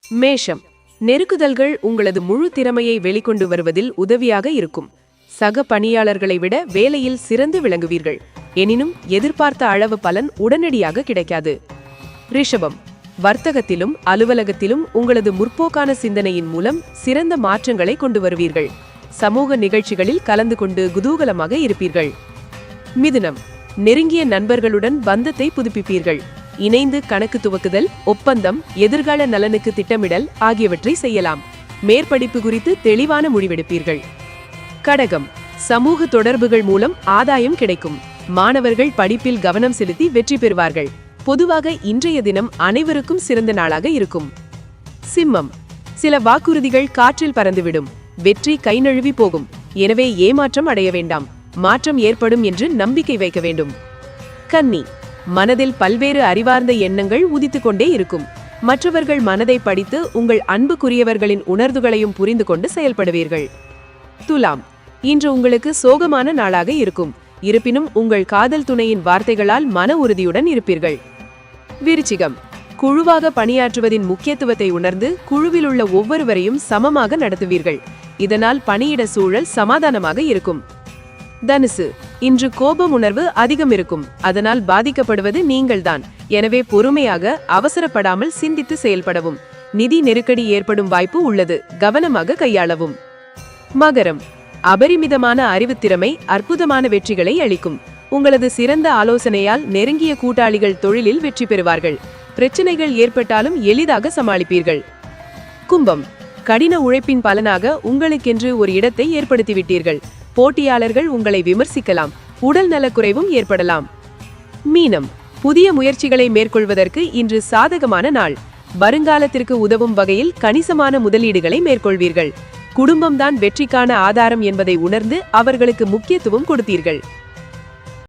மேஷம், நெருக்குதல்கள் உங்களது முழு திறமையை வெளிக்கொண்டு வருவதில் உதவியாக இருக்கும். சக பணியாளர்களை விட வேலையில் சிறந்து விளங்குவீர்கள். எனினும் எதிர்பார்த்த அளவு பலன் உடனடியாக கிடைக்காது. ரிஷபம், வர்த்தகத்திலும் அலுவலகத்திலும் உங்களது முற்போக்கான சிந்தனையின் மூலம் சிறந்த மாற்றங்களை கொண்டு வருவீர்கள். சமூக நிகழ்ச்சிகளில் கலந்து கொண்டு குதூகலமாக இருப்பீர்கள். மிதுனம், நெருங்கிய நண்பர்களுடன் பந்தத்தை புதுப்பிப்பீர்கள். இணைந்து கணக்கு துவக்குதல், ஒப்பந்தம், எதிர்கால நலனுக்கு திட்டமிடல் ஆகியவற்றை செய்யலாம். மேற்படிப்பு குறித்து தெளிவான முடிவெடுப்பீர்கள். கடகம், சமூக தொடர்புகள் மூலம் ஆதாயம் கிடைக்கும். மாணவர்கள் படிப்பில் கவனம் செலுத்தி வெற்றி பெறுவார்கள். பொதுவாக இன்றைய தினம் அனைவருக்கும் சிறந்த நாளாக இருக்கும். சிம்மம், சில வாக்குறுதிகள் காற்றில் பறந்துவிடும். வெற்றி கை நழுவி போகும். எனவே ஏமாற்றம் அடைய வேண்டாம். மாற்றம் ஏற்படும் என்று நம்பிக்கை வைக்க வேண்டும். கன்னி, மனதில் பல்வேறு அறிவார்ந்த எண்ணங்கள் உதித்துக் கொண்டே இருக்கும். மற்றவர்கள் மனதை படித்து உங்கள் அன்புக்குரியவர்களின் உணர்வுகளையும் புரிந்து கொண்டு செயல்படுவீர்கள். துலாம், இன்று உங்களுக்கு சோகமான நாளாக இருக்கும். இருப்பினும் உங்கள் காதல் துணையின் வார்த்தைகளால் மன உறுதியுடன் இருப்பீர்கள். விருச்சிகம், குழுவாக பணியாற்றுவதின் முக்கியத்துவத்தை உணர்ந்து குழுவில் உள்ள ஒவ்வொருவரையும் சமமாக நடத்துவீர்கள். இதனால் பணியிட சூழல் சமாதானமாக இருக்கும். தனுசு, இன்று கோபம் உணர்வு அதிகம் இருக்கும். அதனால் பாதிக்கப்படுவது நீங்கள்தான். எனவே பொறுமையாக, அவசரப்படாமல் சிந்தித்து செயல்படவும். நிதி நெருக்கடி ஏற்படும் வாய்ப்பு உள்ளது. கவனமாக கையாளவும். மகரம், அபரிமிதமான அறிவுத்திறமை அற்புதமான வெற்றிகளை அளிக்கும். உங்களது சிறந்த ஆலோசனையால் நெருங்கிய கூட்டாளிகள் தொழிலில் வெற்றி பெறுவார்கள். பிரச்சனைகள் ஏற்பட்டாலும் எளிதாக சமாளிப்பீர்கள். கும்பம், கடின உழைப்பின் பலனாக உங்களுக்கென்று ஒரு இடத்தை ஏற்படுத்திவிட்டீர்கள். போட்டியாளர்கள் உங்களை விமர்சிக்கலாம். உடல் நலக்குறைவும் ஏற்படலாம். மீனம், புதிய முயற்சிகளை மேற்கொள்வதற்கு இன்று சாதகமான நாள். வருங்காலத்திற்கு உதவும் வகையில் கணிசமான முதலீடுகளை மேற்கொள்வீர்கள். குடும்பம்தான் வெற்றிக்கான ஆதாரம் என்பதை உணர்ந்து அவர்களுக்கு முக்கியத்துவம் கொடுத்தீர்கள்.